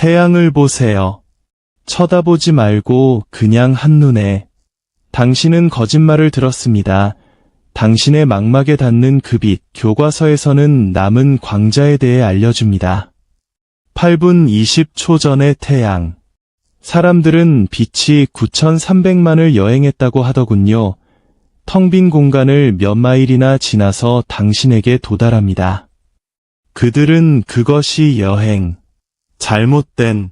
태양을 보세요. 쳐다보지 말고 그냥 한눈에. 당신은 거짓말을 들었습니다. 당신의 망막에 닿는 그 빛, 교과서에서는 남은 광자에 대해 알려줍니다. 8분 20초 전의 태양. 사람들은 빛이 9,300만을 여행했다고 하더군요. 텅 빈 공간을 몇 마일이나 지나서 당신에게 도달합니다. 그들은 그것이 여행. 잘못된.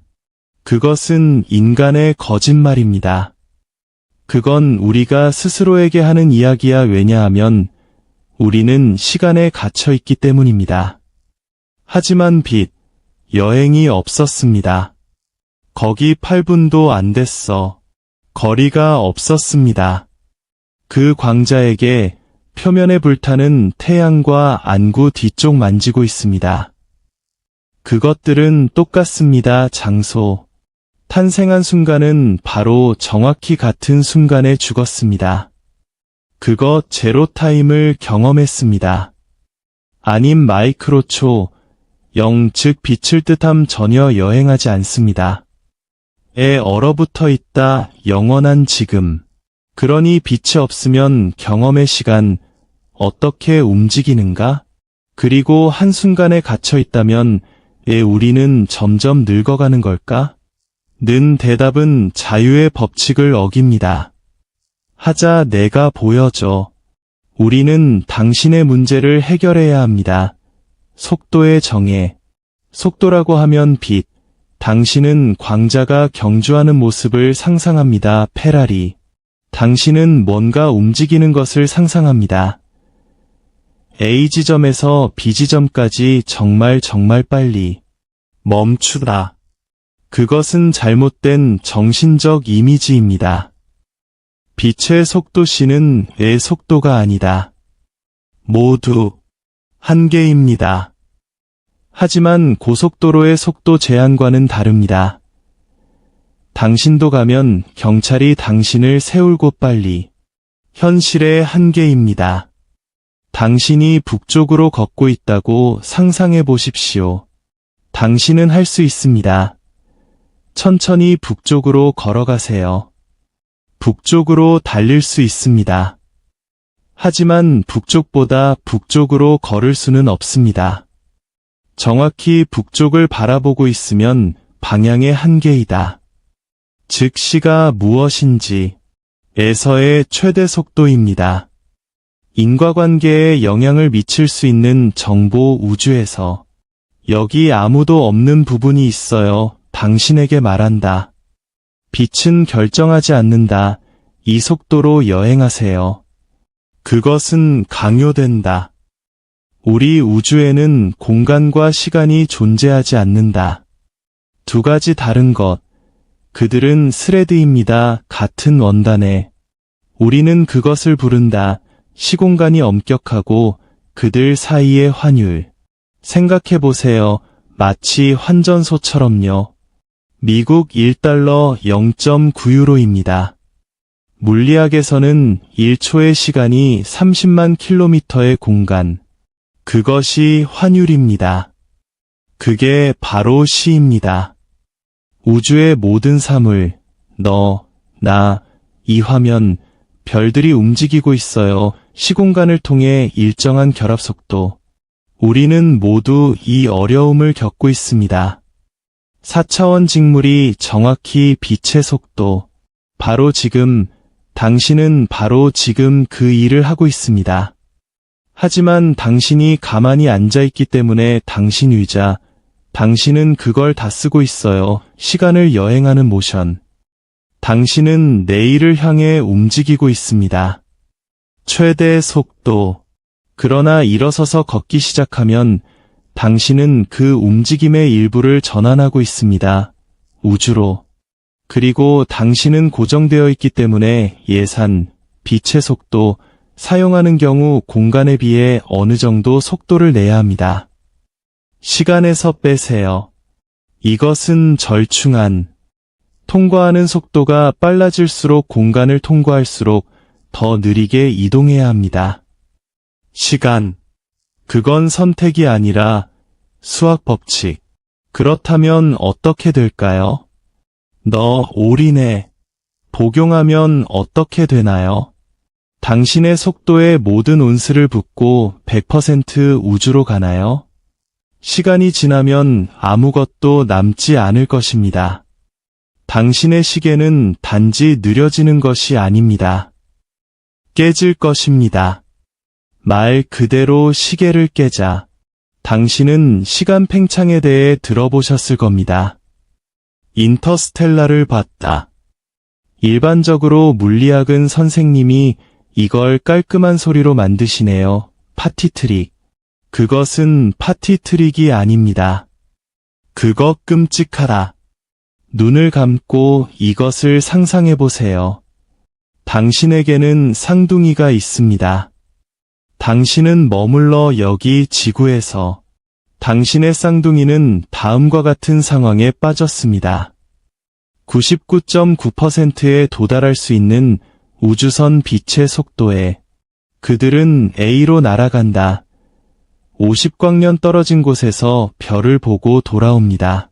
그것은 인간의 거짓말입니다. 그건 우리가 스스로에게 하는 이야기야. 왜냐하면 우리는 시간에 갇혀 있기 때문입니다. 하지만 빛, 여행이 없었습니다. 거기 8분도 안 됐어. 거리가 없었습니다. 그 광자에게 표면에 불타는 태양과 안구 뒤쪽 만지고 있습니다. 그것들은 똑같습니다. 장소. 탄생한 순간은 바로 정확히 같은 순간에 죽었습니다. 그것 제로타임을 경험했습니다. 아님 마이크로초, 0, 즉 빛을 뜻함 전혀 여행하지 않습니다. 에 얼어붙어 있다. 영원한 지금. 그러니 빛이 없으면 경험의 시간 어떻게 움직이는가? 그리고 한순간에 갇혀 있다면 우리는 점점 늙어가는 걸까? 는 대답은 자유의 법칙을 어깁니다. 하자. 내가 보여줘. 우리는 당신의 문제를 해결해야 합니다. 속도의 정해. 속도라고 하면 빛. 당신은 광자가 경주하는 모습을 상상합니다. 페라리. 당신은 뭔가 움직이는 것을 상상합니다. A 지점에서 B 지점까지 정말 빨리. 멈추다. 그것은 잘못된 정신적 이미지입니다. 빛의 속도 C는 의 속도가 아니다. 모두 한계입니다. 하지만 고속도로의 속도 제한과는 다릅니다. 당신도 가면 경찰이 당신을 세울 곳 빨리. 현실의 한계입니다. 당신이 북쪽으로 걷고 있다고 상상해 보십시오. 당신은 할 수 있습니다. 천천히 북쪽으로 걸어가세요. 북쪽으로 달릴 수 있습니다. 하지만 북쪽보다 북쪽으로 걸을 수는 없습니다. 정확히 북쪽을 바라보고 있으면 방향의 한계이다. 즉 시가 무엇인지 에서의 최대 속도입니다. 인과관계에 영향을 미칠 수 있는 정보 우주에서 여기 아무도 없는 부분이 있어요. 당신에게 말한다. 빛은 결정하지 않는다. 이 속도로 여행하세요. 그것은 강요된다. 우리 우주에는 공간과 시간이 존재하지 않는다. 두 가지 다른 것. 그들은 스레드입니다. 같은 원단에. 우리는 그것을 부른다. 시공간이 엄격하고 그들 사이의 환율. 생각해보세요. 마치 환전소처럼요. 미국 1달러 0.9유로입니다. 물리학에서는 1초의 시간이 30만 킬로미터의 공간. 그것이 환율입니다. 그게 바로 시입니다. 우주의 모든 사물, 너, 나, 이 화면, 별들이 움직이고 있어요. 시공간을 통해 일정한 결합 속도. 우리는 모두 이 어려움을 겪고 있습니다. 4차원 직물이 정확히 빛의 속도. 바로 지금, 당신은 바로 지금 그 일을 하고 있습니다. 하지만 당신이 가만히 앉아있기 때문에 당신 의자, 당신은 그걸 다 쓰고 있어요. 시간을 여행하는 모션. 당신은 내일을 향해 움직이고 있습니다. 최대 속도. 그러나 일어서서 걷기 시작하면 당신은 그 움직임의 일부를 전환하고 있습니다. 우주로. 그리고 당신은 고정되어 있기 때문에 예산, 빛의 속도, 사용하는 경우 공간에 비해 어느 정도 속도를 내야 합니다. 시간에서 빼세요. 이것은 절충안. 통과하는 속도가 빨라질수록 공간을 통과할수록 더 느리게 이동해야 합니다. 시간. 그건 선택이 아니라 수학 법칙. 그렇다면 어떻게 될까요? 너 올인해. 복용하면 어떻게 되나요? 당신의 속도에 모든 온스를 붓고 100% 우주로 가나요? 시간이 지나면 아무것도 남지 않을 것입니다. 당신의 시계는 단지 느려지는 것이 아닙니다. 깨질 것입니다. 말 그대로 시계를 깨자. 당신은 시간 팽창에 대해 들어보셨을 겁니다. 인터스텔라를 봤다. 일반적으로 물리학은 선생님이 이걸 깔끔한 소리로 만드시네요. 파티 트릭. 그것은 파티 트릭이 아닙니다. 그거 끔찍하다. 눈을 감고 이것을 상상해 보세요. 당신에게는 쌍둥이가 있습니다. 당신은 머물러 여기 지구에서 당신의 쌍둥이는 다음과 같은 상황에 빠졌습니다. 99.9%에 도달할 수 있는 우주선 빛의 속도에 그들은 A로 날아간다. 50광년 떨어진 곳에서 별을 보고 돌아옵니다.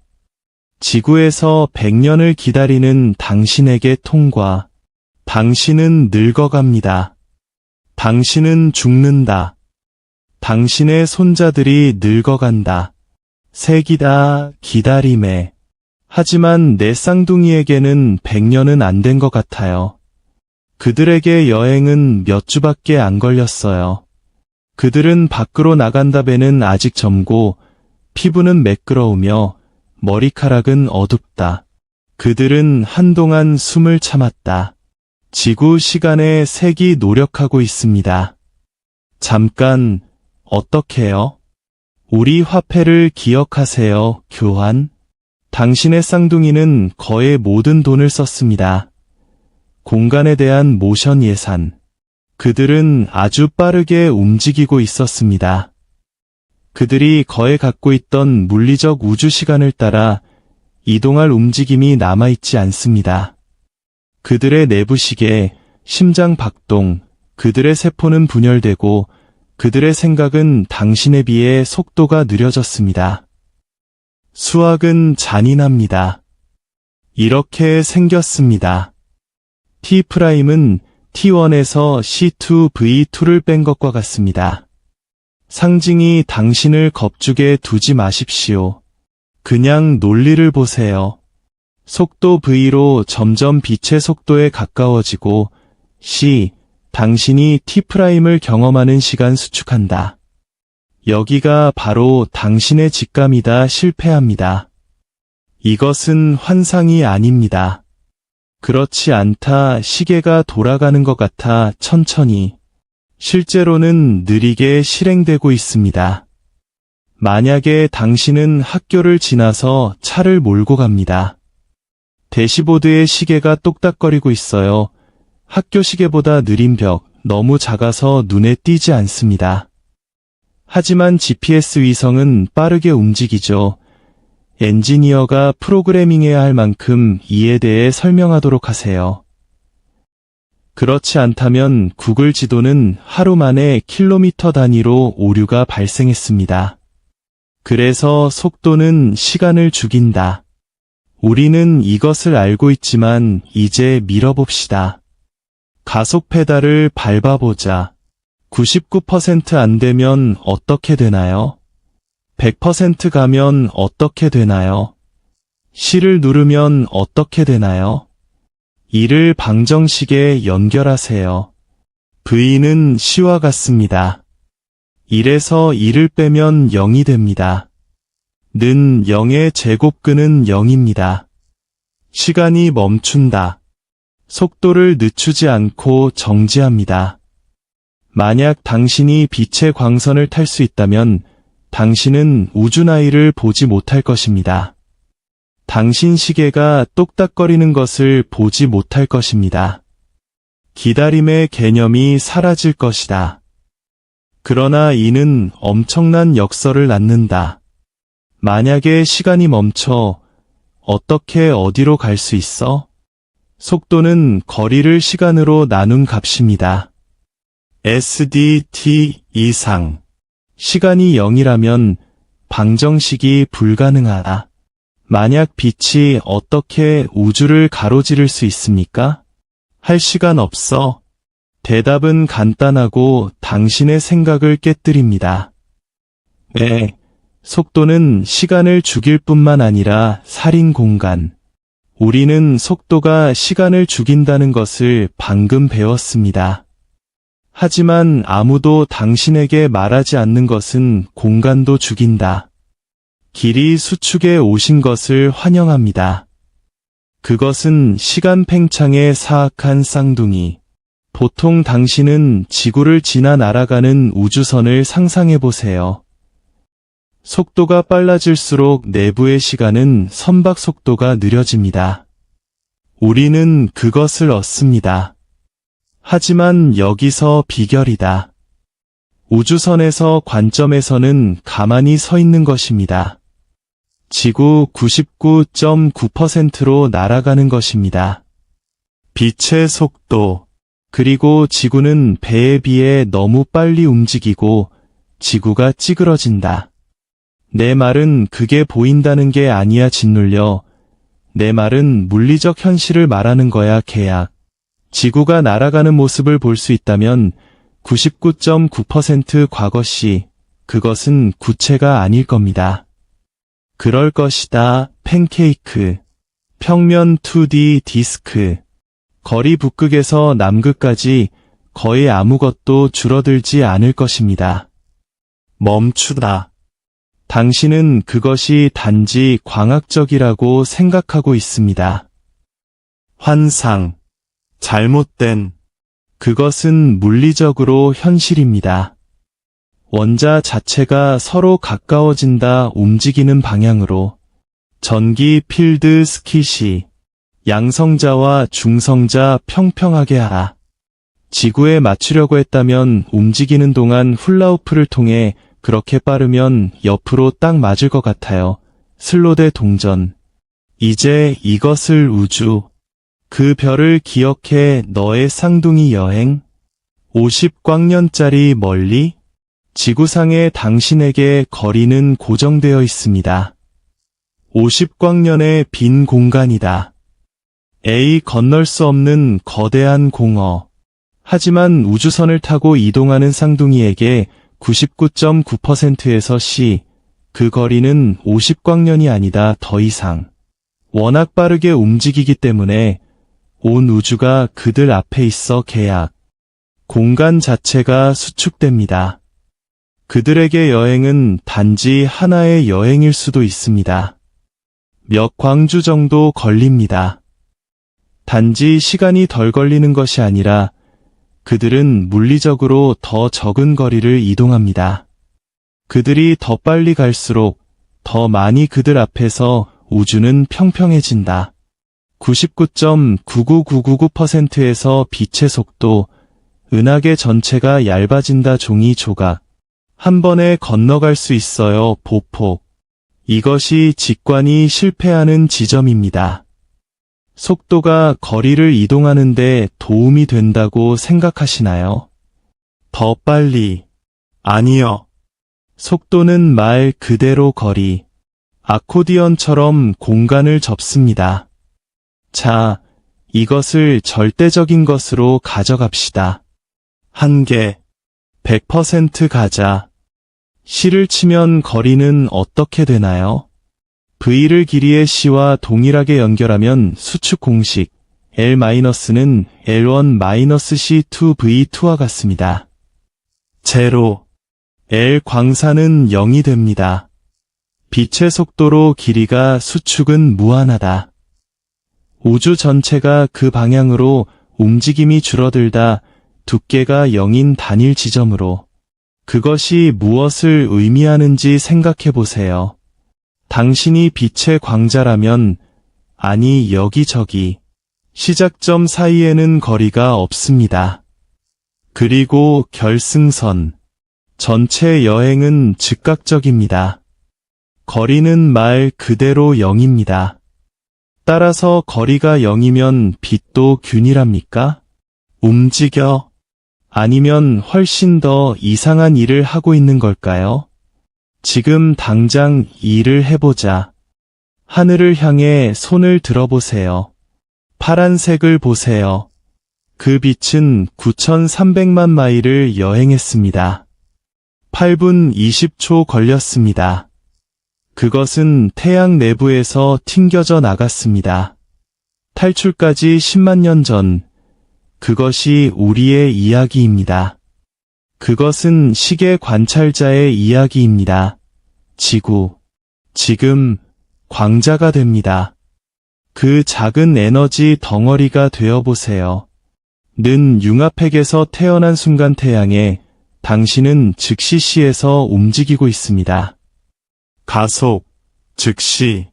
지구에서 100년을 기다리는 당신에게 통과. 당신은 늙어갑니다. 당신은 죽는다. 당신의 손자들이 늙어간다. 색이다, 기다림에. 하지만 내 쌍둥이에게는 100년은 안 된 것 같아요. 그들에게 여행은 몇 주밖에 안 걸렸어요. 그들은 밖으로 나간다. 배는 아직 젊고 피부는 매끄러우며 머리카락은 어둡다. 그들은 한동안 숨을 참았다. 지구 시간의 색이 노력하고 있습니다. 잠깐, 어떻게요? 우리 화폐를 기억하세요, 교환? 당신의 쌍둥이는 거의 모든 돈을 썼습니다. 공간에 대한 모션 예산. 그들은 아주 빠르게 움직이고 있었습니다. 그들이 거의 갖고 있던 물리적 우주 시간을 따라 이동할 움직임이 남아있지 않습니다. 그들의 내부시계, 심장 박동, 그들의 세포는 분열되고 그들의 생각은 당신에 비해 속도가 느려졌습니다. 수학은 잔인합니다. 이렇게 생겼습니다. T'은 T1에서 C2V2를 뺀 것과 같습니다. 상징이 당신을 겁주게 두지 마십시오. 그냥 논리를 보세요. 속도 V로 점점 빛의 속도에 가까워지고 C, 당신이 T'을 경험하는 시간 수축한다. 여기가 바로 당신의 직감이다. 실패합니다. 이것은 환상이 아닙니다. 그렇지 않다. 시계가 돌아가는 것 같아 천천히. 실제로는 느리게 실행되고 있습니다. 만약에 당신은 학교를 지나서 차를 몰고 갑니다. 대시보드의 시계가 똑딱거리고 있어요. 학교 시계보다 느린 벽, 너무 작아서 눈에 띄지 않습니다. 하지만 GPS 위성은 빠르게 움직이죠. 엔지니어가 프로그래밍해야 할 만큼 이에 대해 설명하도록 하세요. 그렇지 않다면 구글 지도는 하루 만에 킬로미터 단위로 오류가 발생했습니다. 그래서 속도는 시간을 죽인다. 우리는 이것을 알고 있지만 이제 밀어봅시다. 가속 페달을 밟아보자. 99% 안 되면 어떻게 되나요? 100% 가면 어떻게 되나요? C를 누르면 어떻게 되나요? 이를 방정식에 연결하세요. V는 C와 같습니다. 1에서 2를 빼면 0이 됩니다. 는 0의 제곱근은 0입니다. 시간이 멈춘다. 속도를 늦추지 않고 정지합니다. 만약 당신이 빛의 광선을 탈 수 있다면 당신은 우주나이를 보지 못할 것입니다. 당신 시계가 똑딱거리는 것을 보지 못할 것입니다. 기다림의 개념이 사라질 것이다. 그러나 이는 엄청난 역설을 낳는다. 만약에 시간이 멈춰 어떻게 어디로 갈 수 있어? 속도는 거리를 시간으로 나눈 값입니다. SDT 이상. 시간이 0이라면 방정식이 불가능하다. 만약 빛이 어떻게 우주를 가로지를 수 있습니까? 할 시간 없어. 대답은 간단하고 당신의 생각을 깨뜨립니다. 네, 속도는 시간을 죽일 뿐만 아니라 살인 공간. 우리는 속도가 시간을 죽인다는 것을 방금 배웠습니다. 하지만 아무도 당신에게 말하지 않는 것은 공간도 죽인다. 길이 수축에 오신 것을 환영합니다. 그것은 시간 팽창의 사악한 쌍둥이. 보통 당신은 지구를 지나 날아가는 우주선을 상상해 보세요. 속도가 빨라질수록 내부의 시간은 선박 속도가 느려집니다. 우리는 그것을 얻습니다. 하지만 여기서 비결이다. 우주선에서 관점에서는 가만히 서 있는 것입니다. 지구 99.9%로 날아가는 것입니다. 빛의 속도, 그리고 지구는 배에 비해 너무 빨리 움직이고 지구가 찌그러진다. 내 말은 그게 보인다는 게 아니야, 짓눌려. 내 말은 물리적 현실을 말하는 거야, 계약. 지구가 날아가는 모습을 볼 수 있다면 99.9% 과거 시, 그것은 구체가 아닐 겁니다. 그럴 것이다, 팬케이크. 평면 2D 디스크. 거리 북극에서 남극까지 거의 아무것도 줄어들지 않을 것입니다. 멈추다. 당신은 그것이 단지 광학적이라고 생각하고 있습니다. 환상. 잘못된. 그것은 물리적으로 현실입니다. 원자 자체가 서로 가까워진다, 움직이는 방향으로. 전기 필드 스킷이. 양성자와 중성자 평평하게 하라. 지구에 맞추려고 했다면 움직이는 동안 훌라후프를 통해 그렇게 빠르면 옆으로 딱 맞을 것 같아요. 슬로데 동전. 이제 이것을 우주. 그 별을 기억해, 너의 쌍둥이 여행. 50광년짜리 멀리. 지구상의 당신에게 거리는 고정되어 있습니다. 50광년의 빈 공간이다. A 건널 수 없는 거대한 공허. 하지만 우주선을 타고 이동하는 쌍둥이에게 99.9%에서 C, 그 거리는 50광년이 아니다, 더 이상. 워낙 빠르게 움직이기 때문에 온 우주가 그들 앞에 있어, 계약. 공간 자체가 수축됩니다. 그들에게 여행은 단지 하나의 여행일 수도 있습니다. 몇 광주 정도 걸립니다. 단지 시간이 덜 걸리는 것이 아니라 그들은 물리적으로 더 적은 거리를 이동합니다. 그들이 더 빨리 갈수록 더 많이 그들 앞에서 우주는 평평해진다. 99.99999%에서 빛의 속도, 은하계 전체가 얇아진다, 종이 조각. 한 번에 건너갈 수 있어요, 보폭. 이것이 직관이 실패하는 지점입니다. 속도가 거리를 이동하는데 도움이 된다고 생각하시나요? 더 빨리. 아니요. 속도는 말 그대로 거리. 아코디언처럼 공간을 접습니다. 자, 이것을 절대적인 것으로 가져갑시다. 한계. 100% 가자. C를 치면 거리는 어떻게 되나요? V를 길이의 C와 동일하게 연결하면 수축 공식 L-는 L1-C2V2와 같습니다. 제로. L 광산은 0이 됩니다. 빛의 속도로 길이가 수축은 무한하다. 우주 전체가 그 방향으로 움직임이 줄어들다 두께가 0인 단일 지점으로. 그것이 무엇을 의미하는지 생각해 보세요. 당신이 빛의 광자라면, 아니 여기저기, 시작점 사이에는 거리가 없습니다. 그리고 결승선. 전체 여행은 즉각적입니다. 거리는 말 그대로 0입니다. 따라서 거리가 0이면 빛도 균일합니까? 움직여. 아니면 훨씬 더 이상한 일을 하고 있는 걸까요? 지금 당장 일을 해보자. 하늘을 향해 손을 들어보세요. 파란색을 보세요. 그 빛은 9,300만 마일을 여행했습니다. 8분 20초 걸렸습니다. 그것은 태양 내부에서 튕겨져 나갔습니다. 탈출까지 10만 년 전, 그것이 우리의 이야기입니다. 그것은 시계 관찰자의 이야기입니다. 지구, 지금 광자가 됩니다. 그 작은 에너지 덩어리가 되어보세요. 는 융합핵에서 태어난 순간 태양에 당신은 즉시 C에서 움직이고 있습니다. 가속, 즉시,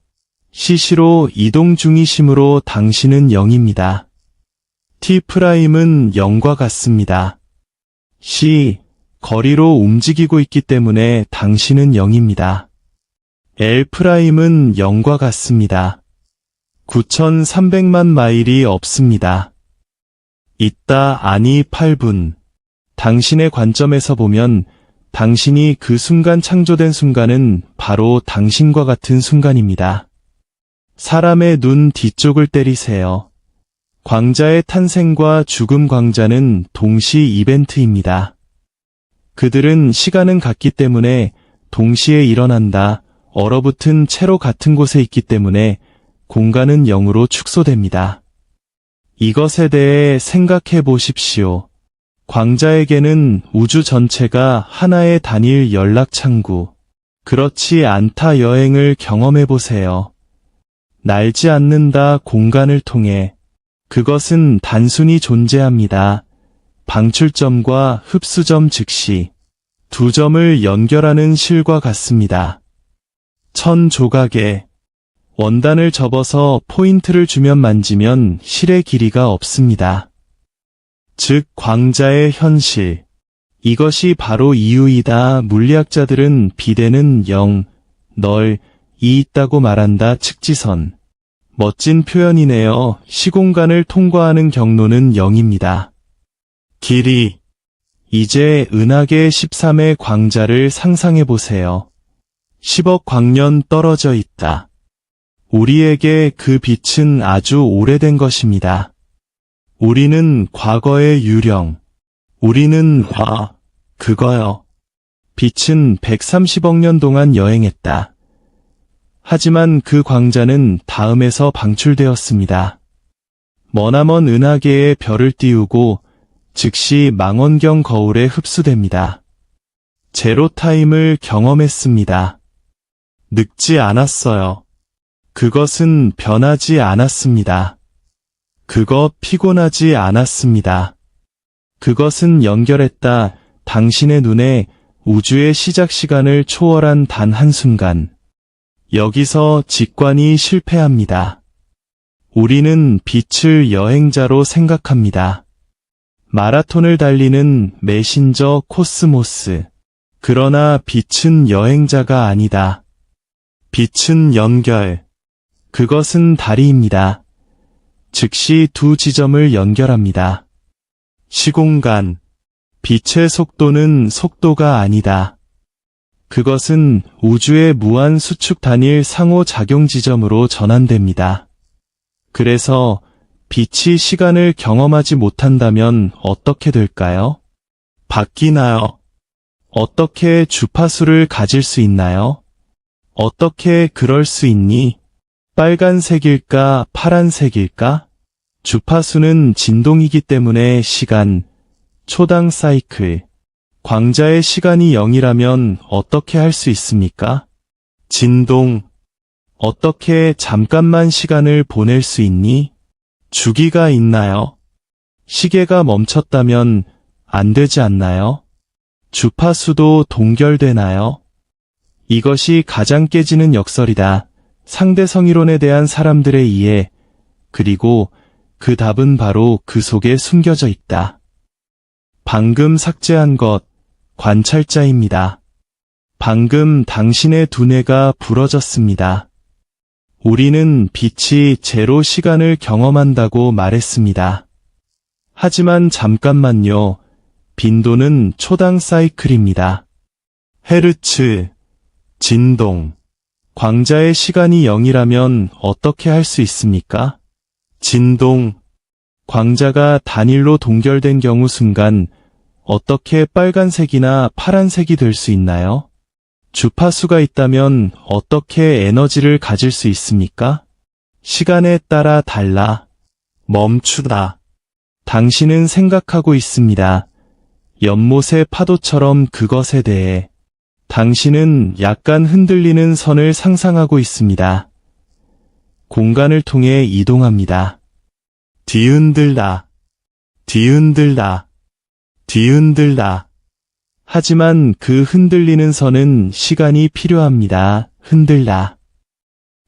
CC로 이동 중이심으로 당신은 0입니다. T'은 0과 같습니다. C, 거리로 움직이고 있기 때문에 당신은 0입니다. L'은 0과 같습니다. 9,300만 마일이 없습니다. 있다 아니 8분. 당신의 관점에서 보면 당신이 그 순간 창조된 순간은 바로 당신과 같은 순간입니다. 사람의 눈 뒤쪽을 때리세요. 광자의 탄생과 죽음 광자는 동시 이벤트입니다. 그들은 시간은 같기 때문에 동시에 일어난다. 얼어붙은 채로 같은 곳에 있기 때문에 공간은 0으로 축소됩니다. 이것에 대해 생각해 보십시오. 광자에게는 우주 전체가 하나의 단일 연락 창구. 그렇지 않다 여행을 경험해 보세요. 날지 않는다 공간을 통해. 그것은 단순히 존재합니다. 방출점과 흡수점 즉시. 두 점을 연결하는 실과 같습니다. 1000조각의 원단을 접어서 포인트를 주면 만지면 실의 길이가 없습니다. 즉 광자의 현실. 이것이 바로 이유이다. 물리학자들은 비대는 0, 널, 이 있다고 말한다. 측지선. 멋진 표현이네요. 시공간을 통과하는 경로는 0입니다. 길이. 이제 은하계 13의 광자를 상상해 보세요. 10억 광년 떨어져 있다. 우리에게 그 빛은 아주 오래된 것입니다. 우리는 과거의 유령. 우리는 그거요. 빛은 130억 년 동안 여행했다. 하지만 그 광자는 다음에서 방출되었습니다. 머나먼 은하계에 별을 띄우고 즉시 망원경 거울에 흡수됩니다. 제로타임을 경험했습니다. 늙지 않았어요. 그것은 변하지 않았습니다. 그것 피곤하지 않았습니다. 그것은 연결했다. 당신의 눈에 우주의 시작 시간을 초월한 단 한순간. 여기서 직관이 실패합니다. 우리는 빛을 여행자로 생각합니다. 마라톤을 달리는 메신저 코스모스. 그러나 빛은 여행자가 아니다. 빛은 연결. 그것은 다리입니다. 즉시 두 지점을 연결합니다. 시공간. 빛의 속도는 속도가 아니다. 그것은 우주의 무한 수축 단일 상호작용 지점으로 전환됩니다. 그래서 빛이 시간을 경험하지 못한다면 어떻게 될까요? 바뀌나요? 어떻게 주파수를 가질 수 있나요? 어떻게 그럴 수 있니? 빨간색일까, 파란색일까? 주파수는 진동이기 때문에 시간, 초당 사이클, 광자의 시간이 0이라면 어떻게 할 수 있습니까? 진동, 어떻게 잠깐만 시간을 보낼 수 있니? 주기가 있나요? 시계가 멈췄다면 안 되지 않나요? 주파수도 동결되나요? 이것이 가장 깨지는 역설이다. 상대성이론에 대한 사람들의 이해, 그리고 그 답은 바로 그 속에 숨겨져 있다. 방금 삭제한 것, 관찰자입니다. 방금 당신의 두뇌가 부러졌습니다. 우리는 빛이 제로 시간을 경험한다고 말했습니다. 하지만 잠깐만요. 빈도는 초당 사이클입니다. 헤르츠, 진동, 광자의 시간이 0이라면 어떻게 할 수 있습니까? 진동. 광자가 단일로 동결된 경우 순간 어떻게 빨간색이나 파란색이 될 수 있나요? 주파수가 있다면 어떻게 에너지를 가질 수 있습니까? 시간에 따라 달라. 멈추다. 당신은 생각하고 있습니다. 연못의 파도처럼 그것에 대해. 당신은 약간 흔들리는 선을 상상하고 있습니다. 공간을 통해 이동합니다. 뒤흔들다. 뒤흔들다. 뒤흔들다. 하지만 그 흔들리는 선은 시간이 필요합니다. 흔들다.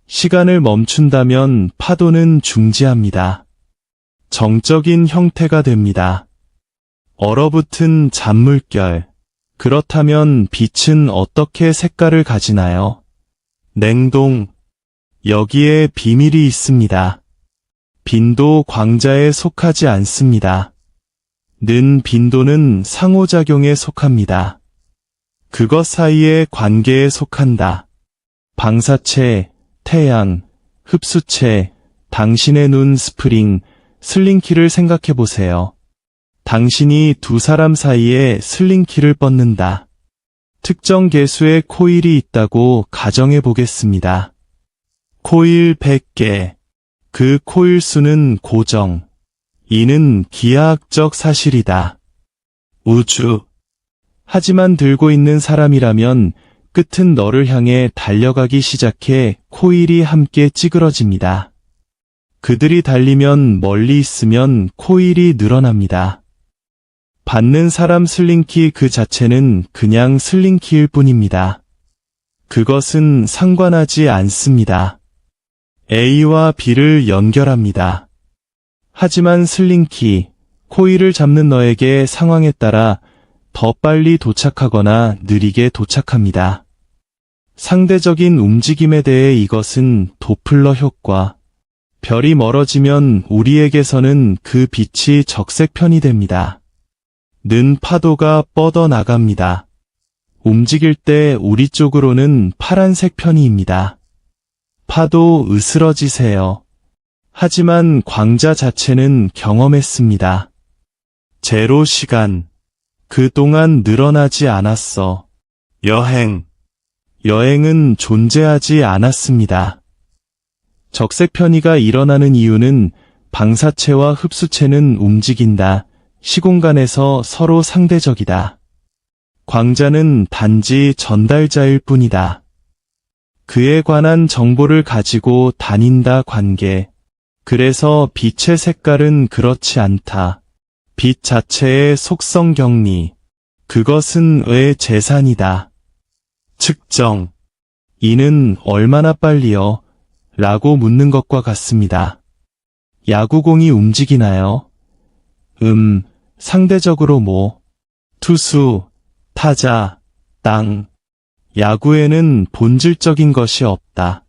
시간을 멈춘다면 파도는 중지합니다. 정적인 형태가 됩니다. 얼어붙은 잔물결. 그렇다면 빛은 어떻게 색깔을 가지나요? 냉동. 여기에 비밀이 있습니다. 빈도 광자에 속하지 않습니다. 는 빈도는 상호작용에 속합니다. 그것 사이의 관계에 속한다. 방사체, 태양, 흡수체, 당신의 눈 스프링, 슬링키를 생각해 보세요. 당신이 두 사람 사이에 슬링키를 뻗는다. 특정 개수의 코일이 있다고 가정해 보겠습니다. 코일 100개. 그 코일 수는 고정. 이는 기하학적 사실이다. 우주. 하지만 들고 있는 사람이라면 끝은 너를 향해 달려가기 시작해 코일이 함께 찌그러집니다. 그들이 달리면 멀리 있으면 코일이 늘어납니다. 받는 사람 슬링키 그 자체는 그냥 슬링키일 뿐입니다. 그것은 상관하지 않습니다. A와 B를 연결합니다. 하지만 슬링키, 코일을 잡는 너에게 상황에 따라 더 빨리 도착하거나 느리게 도착합니다. 상대적인 움직임에 대해 이것은 도플러 효과. 별이 멀어지면 우리에게서는 그 빛이 적색편이 됩니다. 는 파도가 뻗어나갑니다. 움직일 때 우리 쪽으로는 파란색 편이입니다. 파도 으스러지세요. 하지만 광자 자체는 경험했습니다. 제로 시간. 그동안 늘어나지 않았어. 여행. 여행은 존재하지 않았습니다. 적색 편이가 일어나는 이유는 방사체와 흡수체는 움직인다. 시공간에서 서로 상대적이다. 광자는 단지 전달자일 뿐이다. 그에 관한 정보를 가지고 다닌다 관계. 그래서 빛의 색깔은 그렇지 않다. 빛 자체의 속성 격리. 그것은 의 재산이다. 측정. 이는 얼마나 빨리요? 라고 묻는 것과 같습니다. 야구공이 움직이나요? 상대적으로 투수, 타자, 땅. 야구에는 본질적인 것이 없다.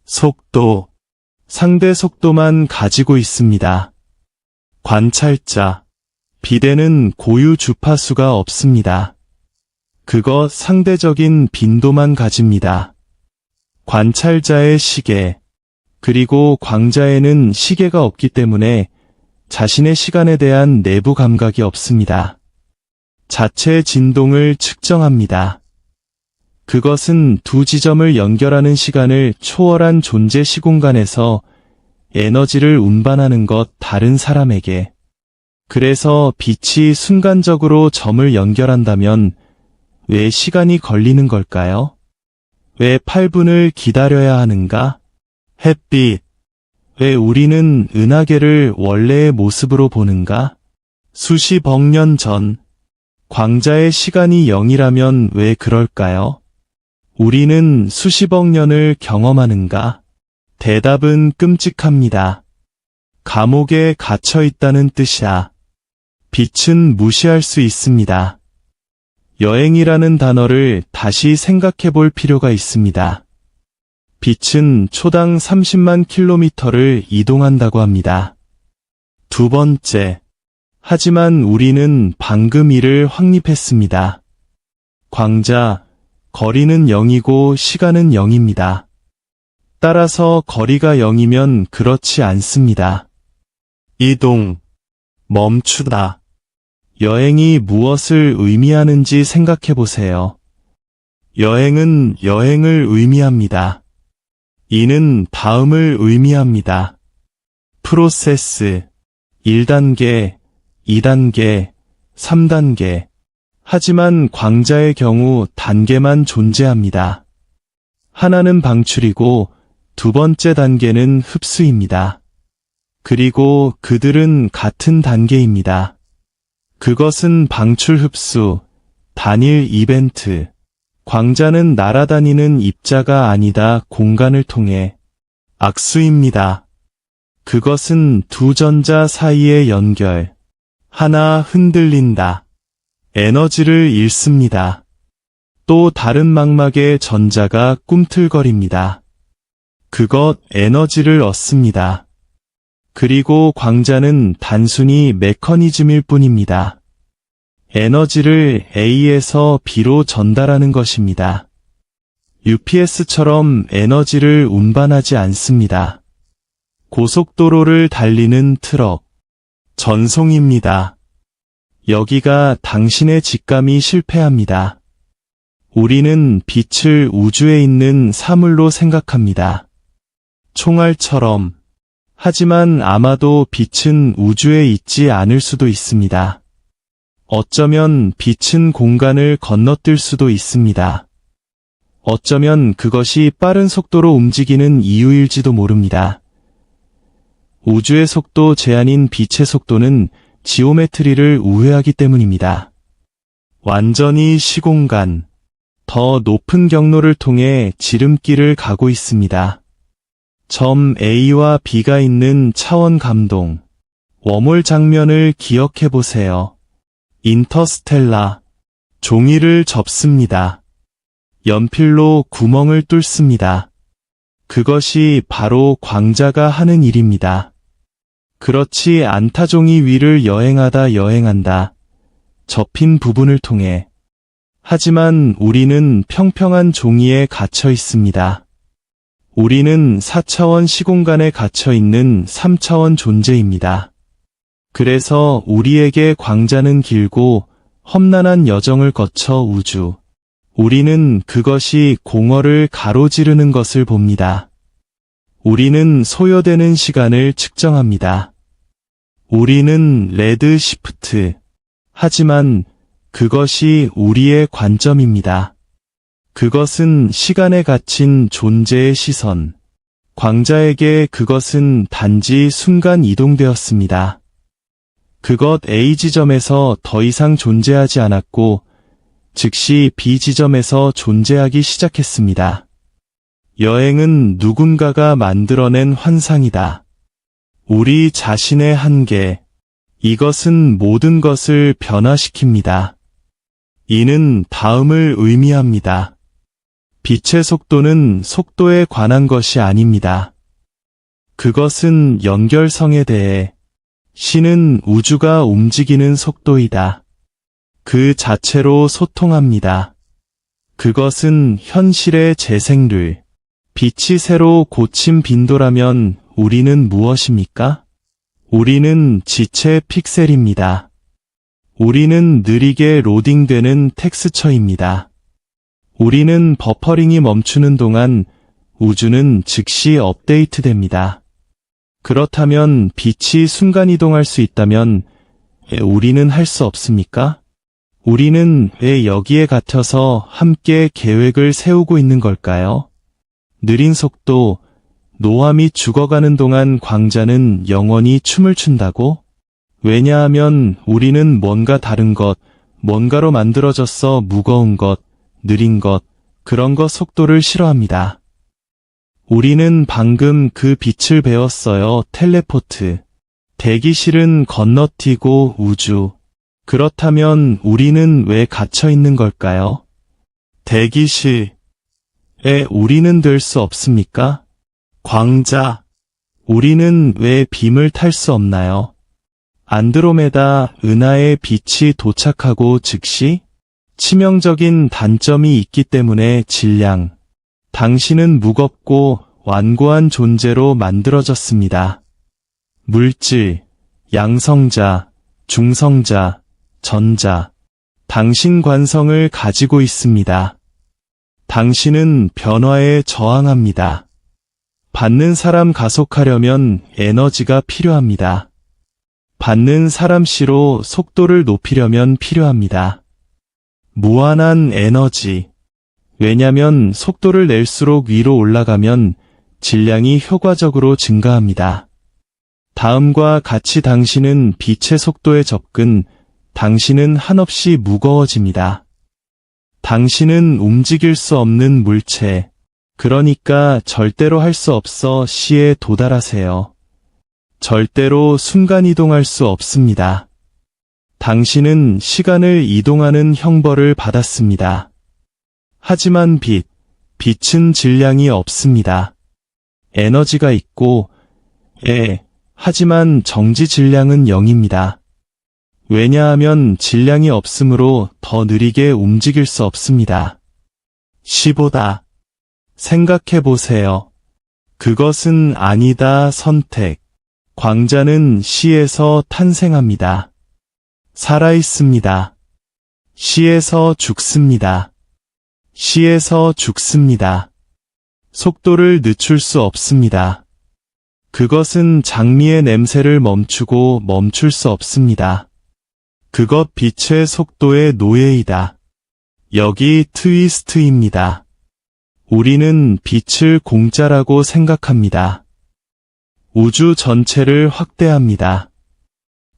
속도. 상대 속도만 가지고 있습니다. 관찰자. 비대는 고유 주파수가 없습니다. 그것 상대적인 빈도만 가집니다. 관찰자의 시계. 그리고 광자에는 시계가 없기 때문에 자신의 시간에 대한 내부 감각이 없습니다. 자체 진동을 측정합니다. 그것은 두 지점을 연결하는 시간을 초월한 존재 시공간에서 에너지를 운반하는 것 다른 사람에게. 그래서 빛이 순간적으로 점을 연결한다면 왜 시간이 걸리는 걸까요? 왜 8분을 기다려야 하는가? 햇빛. 왜 우리는 은하계를 원래의 모습으로 보는가? 수십억 년 전. 광자의 시간이 0이라면 왜 그럴까요? 우리는 수십억 년을 경험하는가? 대답은 끔찍합니다. 감옥에 갇혀 있다는 뜻이야. 빛은 무시할 수 있습니다. 여행이라는 단어를 다시 생각해 볼 필요가 있습니다. 빛은 초당 30만 킬로미터를 이동한다고 합니다. 두 번째. 하지만 우리는 방금 이를 확립했습니다. 광자, 거리는 0이고 시간은 0입니다. 따라서 거리가 0이면 그렇지 않습니다. 이동, 멈추다. 여행이 무엇을 의미하는지 생각해 보세요. 여행은 여행을 의미합니다. 이는 다음을 의미합니다. 프로세스, 1단계, 2단계, 3단계. 하지만 광자의 경우 단계만 존재합니다. 하나는 방출이고 두 번째 단계는 흡수입니다. 그리고 그들은 같은 단계입니다. 그것은 방출 흡수, 단일 이벤트. 광자는 날아다니는 입자가 아니다 공간을 통해 악수입니다. 그것은 두 전자 사이의 연결. 하나 흔들린다. 에너지를 잃습니다. 또 다른 망막의 전자가 꿈틀거립니다. 그것 에너지를 얻습니다. 그리고 광자는 단순히 메커니즘일 뿐입니다. 에너지를 A에서 B로 전달하는 것입니다. UPS처럼 에너지를 운반하지 않습니다. 고속도로를 달리는 트럭, 전송입니다. 여기가 당신의 직감이 실패합니다. 우리는 빛을 우주에 있는 사물로 생각합니다. 총알처럼. 하지만 아마도 빛은 우주에 있지 않을 수도 있습니다. 어쩌면 빛은 공간을 건너뛸 수도 있습니다. 어쩌면 그것이 빠른 속도로 움직이는 이유일지도 모릅니다. 우주의 속도 제한인 빛의 속도는 지오메트리를 우회하기 때문입니다. 완전히 시공간, 더 높은 경로를 통해 지름길을 가고 있습니다. 점 A와 B가 있는 차원 감동, 웜홀 장면을 기억해 보세요. 인터스텔라, 종이를 접습니다. 연필로 구멍을 뚫습니다. 그것이 바로 광자가 하는 일입니다. 그렇지 않다. 종이 위를 여행한다. 접힌 부분을 통해. 하지만 우리는 평평한 종이에 갇혀 있습니다. 우리는 4차원 시공간에 갇혀 있는 3차원 존재입니다. 그래서 우리에게 광자는 길고 험난한 여정을 거쳐 우주. 우리는 그것이 공허를 가로지르는 것을 봅니다. 우리는 소요되는 시간을 측정합니다. 우리는 레드 시프트. 하지만 그것이 우리의 관점입니다. 그것은 시간에 갇힌 존재의 시선. 광자에게 그것은 단지 순간 이동되었습니다. 그것 A 지점에서 더 이상 존재하지 않았고 즉시 B 지점에서 존재하기 시작했습니다. 여행은 누군가가 만들어낸 환상이다. 우리 자신의 한계. 이것은 모든 것을 변화시킵니다. 이는 다음을 의미합니다. 빛의 속도는 속도에 관한 것이 아닙니다. 그것은 연결성에 대해. 신은 우주가 움직이는 속도이다. 그 자체로 소통합니다. 그것은 현실의 재생률. 빛이 새로 고침 빈도라면 우리는 무엇입니까? 우리는 지체 픽셀입니다. 우리는 느리게 로딩되는 텍스처입니다. 우리는 버퍼링이 멈추는 동안 우주는 즉시 업데이트됩니다. 그렇다면 빛이 순간이동할 수 있다면 우리는 할 수 없습니까? 우리는 왜 여기에 갇혀서 함께 계획을 세우고 있는 걸까요? 느린 속도, 노함이 죽어가는 동안 광자는 영원히 춤을 춘다고? 왜냐하면 우리는 뭔가 다른 것, 뭔가로 만들어졌어. 무거운 것, 느린 것, 그런 것 속도를 싫어합니다. 우리는 방금 그 빛을 배웠어요. 텔레포트. 대기실은 건너뛰고 우주. 그렇다면 우리는 왜 갇혀 있는 걸까요? 대기실에 우리는 될 수 없습니까? 광자. 우리는 왜 빔을 탈 수 없나요? 안드로메다 은하의 빛이 도착하고 즉시 치명적인 단점이 있기 때문에 질량. 당신은 무겁고 완고한 존재로 만들어졌습니다. 물질, 양성자, 중성자, 전자. 당신 관성을 가지고 있습니다. 당신은 변화에 저항합니다. 받는 사람 가속하려면 에너지가 필요합니다. 받는 사람 C로 속도를 높이려면 필요합니다. 무한한 에너지. 왜냐면 속도를 낼수록 위로 올라가면 질량이 효과적으로 증가합니다. 다음과 같이 당신은 빛의 속도에 접근, 당신은 한없이 무거워집니다. 당신은 움직일 수 없는 물체, 그러니까 절대로 할 수 없어 C에 도달하세요. 절대로 순간이동할 수 없습니다. 당신은 시간을 이동하는 형벌을 받았습니다. 하지만 빛은 질량이 없습니다. 에너지가 있고, 하지만 정지 질량은 0입니다. 왜냐하면 질량이 없으므로 더 느리게 움직일 수 없습니다. C보다. 생각해 보세요. 그것은 아니다 선택. 광자는 C에서 탄생합니다. 살아있습니다. C에서 죽습니다. C에서 죽습니다. 속도를 늦출 수 없습니다. 그것은 장미의 냄새를 멈추고 멈출 수 없습니다. 그것 빛의 속도의 노예이다. 여기 트위스트입니다. 우리는 빛을 공짜라고 생각합니다. 우주 전체를 확대합니다.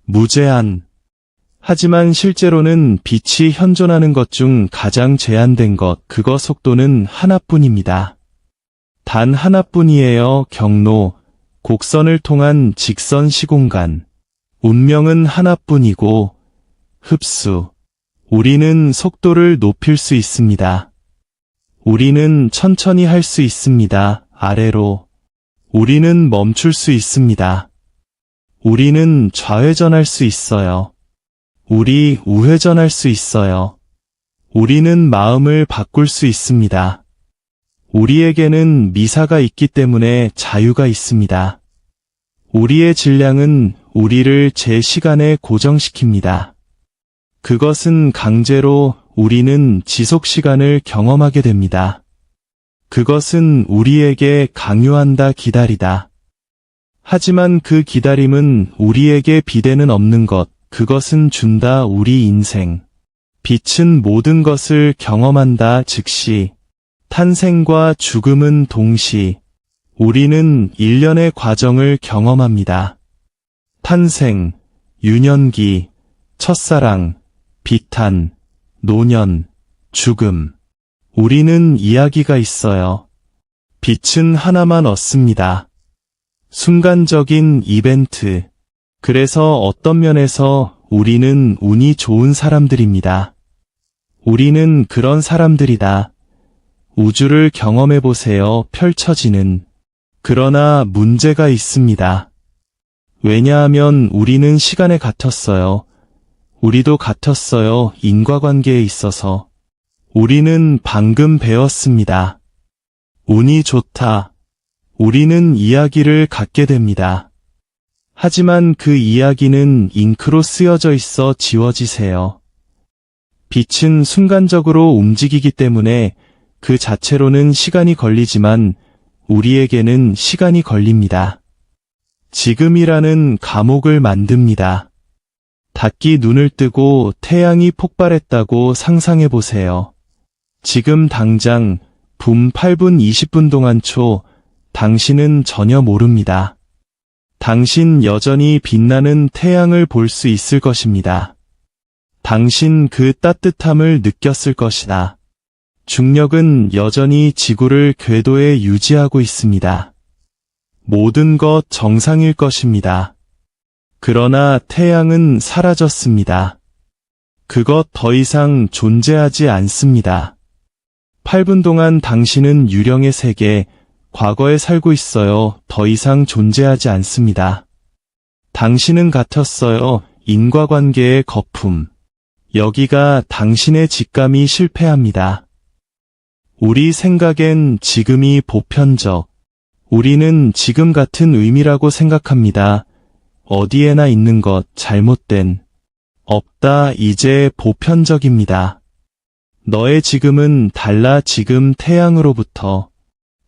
무제한. 하지만 실제로는 빛이 현존하는 것 중 가장 제한된 것, 그것 속도는 하나뿐입니다. 단 하나뿐이에요. 경로, 곡선을 통한 직선 시공간. 운명은 하나뿐이고, 흡수. 우리는 속도를 높일 수 있습니다. 우리는 천천히 할 수 있습니다. 아래로. 우리는 멈출 수 있습니다. 우리는 좌회전할 수 있어요. 우리 우회전할 수 있어요. 우리는 마음을 바꿀 수 있습니다. 우리에게는 미사가 있기 때문에 자유가 있습니다. 우리의 질량은 우리를 제 시간에 고정시킵니다. 그것은 강제로 우리는 지속 시간을 경험하게 됩니다. 그것은 우리에게 강요한다 기다리다. 하지만 그 기다림은 우리에게 비대는 없는 것, 그것은 준다 우리 인생. 빛은 모든 것을 경험한다 즉시. 탄생과 죽음은 동시. 우리는 일련의 과정을 경험합니다. 탄생, 유년기, 첫사랑, 비탄, 노년, 죽음. 우리는 이야기가 있어요. 빛은 하나만 얻습니다. 순간적인 이벤트. 그래서 어떤 면에서 우리는 운이 좋은 사람들입니다. 우리는 그런 사람들이다. 우주를 경험해보세요. 펼쳐지는. 그러나 문제가 있습니다. 왜냐하면 우리는 시간에 갇혔어요. 우리도 갇혔어요. 인과관계에 있어서. 우리는 방금 배웠습니다. 운이 좋다. 우리는 이야기를 갖게 됩니다. 하지만 그 이야기는 잉크로 쓰여져 있어 지워지세요. 빛은 순간적으로 움직이기 때문에 그 자체로는 시간이 걸리지만 우리에게는 시간이 걸립니다. 지금이라는 감옥을 만듭니다. 닫기 눈을 뜨고 태양이 폭발했다고 상상해 보세요. 지금 당장 붐 8분 20분 동안 당신은 전혀 모릅니다. 당신 여전히 빛나는 태양을 볼 수 있을 것입니다. 당신 그 따뜻함을 느꼈을 것이다. 중력은 여전히 지구를 궤도에 유지하고 있습니다. 모든 것 정상일 것입니다. 그러나 태양은 사라졌습니다. 그것 더 이상 존재하지 않습니다. 8분 동안 당신은 유령의 세계, 과거에 살고 있어요. 더 이상 존재하지 않습니다. 당신은 같았어요. 인과관계의 거품. 여기가 당신의 직감이 실패합니다. 우리 생각엔 지금이 보편적, 우리는 지금 같은 의미라고 생각합니다. 어디에나 있는 것, 잘못된, 없다, 이제 보편적입니다. 너의 지금은 달라 지금 태양으로부터.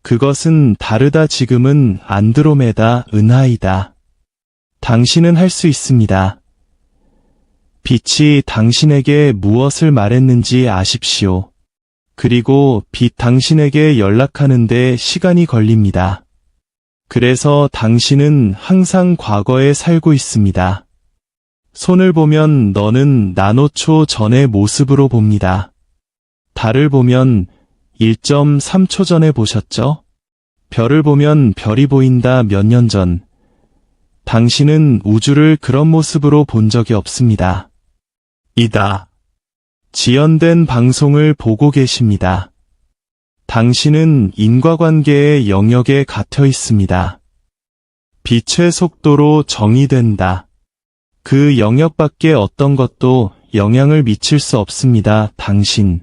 그것은 다르다 지금은 안드로메다 은하이다. 당신은 할 수 있습니다. 빛이 당신에게 무엇을 말했는지 아십시오. 그리고 빛 당신에게 연락하는데 시간이 걸립니다. 그래서 당신은 항상 과거에 살고 있습니다. 손을 보면 너는 나노초 전의 모습으로 봅니다. 달을 보면 1.3초 전에 보셨죠? 별을 보면 별이 보인다 몇 년 전. 당신은 우주를 그런 모습으로 본 적이 없습니다. 이다. 지연된 방송을 보고 계십니다. 당신은 인과관계의 영역에 갇혀 있습니다. 빛의 속도로 정의된다. 그 영역 밖에 어떤 것도 영향을 미칠 수 없습니다. 당신.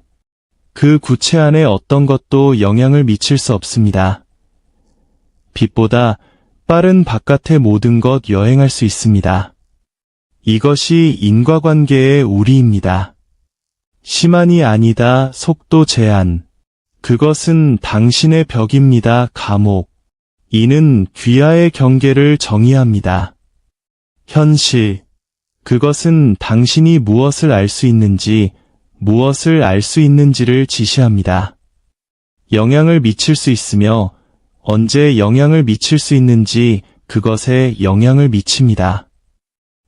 그 구체 안에 어떤 것도 영향을 미칠 수 없습니다. 빛보다 빠른 바깥의 모든 것 여행할 수 있습니다. 이것이 인과관계의 우리입니다. 시간이 아니다, 속도 제한. 그것은 당신의 벽입니다, 감옥. 이는 귀하의 경계를 정의합니다. 현실. 그것은 당신이 무엇을 알 수 있는지, 무엇을 알 수 있는지를 지시합니다. 영향을 미칠 수 있으며, 언제 영향을 미칠 수 있는지 그것에 영향을 미칩니다.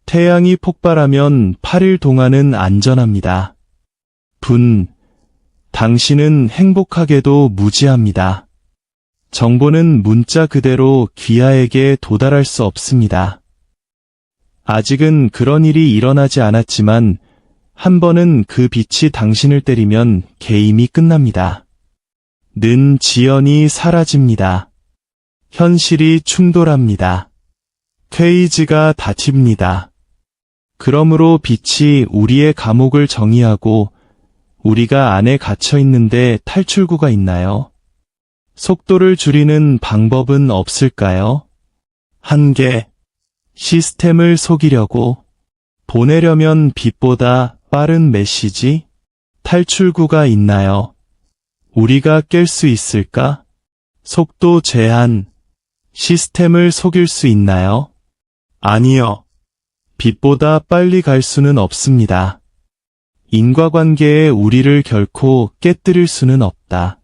태양이 폭발하면 8일 동안은 안전합니다. 당신은 행복하게도 무지합니다. 정보는 문자 그대로 귀하에게 도달할 수 없습니다. 아직은 그런 일이 일어나지 않았지만 한 번은 그 빛이 당신을 때리면 게임이 끝납니다. 는 지연이 사라집니다. 현실이 충돌합니다. 퀘이지가 닫힙니다. 그러므로 빛이 우리의 감옥을 정의하고 우리가 안에 갇혀 있는데 탈출구가 있나요? 속도를 줄이는 방법은 없을까요? 한계. 시스템을 속이려고 보내려면 빛보다 빠른 메시지? 탈출구가 있나요? 우리가 깰 수 있을까? 속도 제한. 시스템을 속일 수 있나요? 아니요. 빛보다 빨리 갈 수는 없습니다. 인과관계에 우리를 결코 깨뜨릴 수는 없다.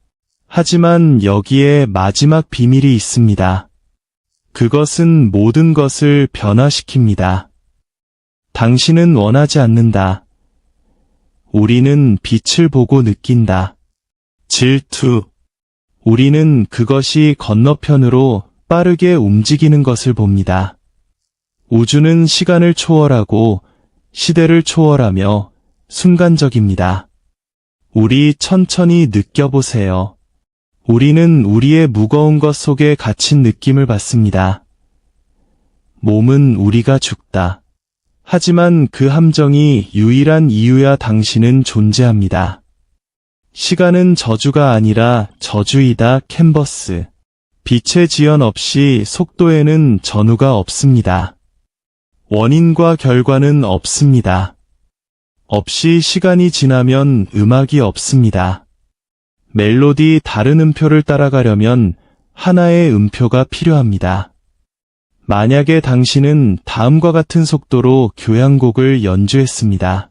하지만 여기에 마지막 비밀이 있습니다. 그것은 모든 것을 변화시킵니다. 당신은 원하지 않는다. 우리는 빛을 보고 느낀다. 질투. 우리는 그것이 건너편으로 빠르게 움직이는 것을 봅니다. 우주는 시간을 초월하고 시대를 초월하며 순간적입니다. 우리 천천히 느껴보세요. 우리는 우리의 무거운 것 속에 갇힌 느낌을 받습니다. 몸은 우리가 죽다. 하지만 그 함정이 유일한 이유야. 당신은 존재합니다. 시간은 저주가 아니라 저주이다. 캔버스. 빛의 지연 없이 속도에는 전후가 없습니다. 원인과 결과는 없습니다. 없이 시간이 지나면 음악이 없습니다. 멜로디 다른 음표를 따라가려면 하나의 음표가 필요합니다. 만약에 당신은 다음과 같은 속도로 교향곡을 연주했습니다.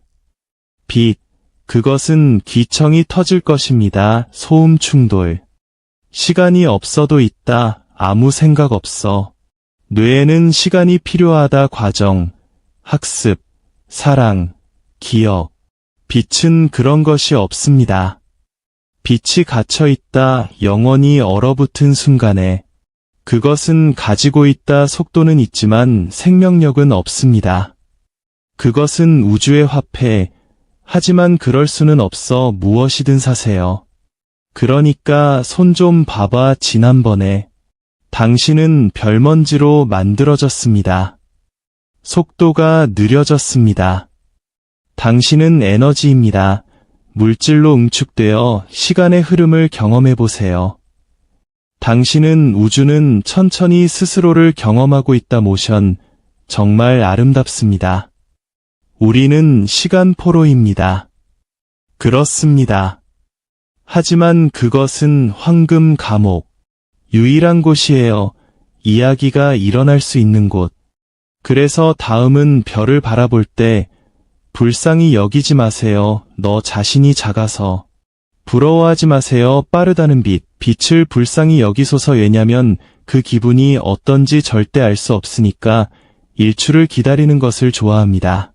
빛, 그것은 귀청이 터질 것입니다. 소음 충돌. 시간이 없어도 있다. 아무 생각 없어. 뇌에는 시간이 필요하다. 과정, 학습, 사랑, 기억. 빛은 그런 것이 없습니다. 빛이 갇혀있다. 영원히 얼어붙은 순간에. 그것은 가지고 있다. 속도는 있지만 생명력은 없습니다. 그것은 우주의 화폐. 하지만 그럴 수는 없어. 무엇이든 사세요. 그러니까 손 좀 봐봐. 지난번에 당신은 별먼지로 만들어졌습니다. 속도가 느려졌습니다. 당신은 에너지입니다. 물질로 응축되어 시간의 흐름을 경험해 보세요. 당신은 우주는 천천히 스스로를 경험하고 있다 모션. 정말 아름답습니다. 우리는 시간포로입니다. 그렇습니다. 하지만 그것은 황금 감옥. 유일한 곳이에요. 이야기가 일어날 수 있는 곳. 그래서 다음은 별을 바라볼 때 불쌍히 여기지 마세요. 너 자신이 작아서. 부러워하지 마세요. 빠르다는 빛. 빛을 불쌍히 여기소서. 왜냐면 그 기분이 어떤지 절대 알 수 없으니까 일출을 기다리는 것을 좋아합니다.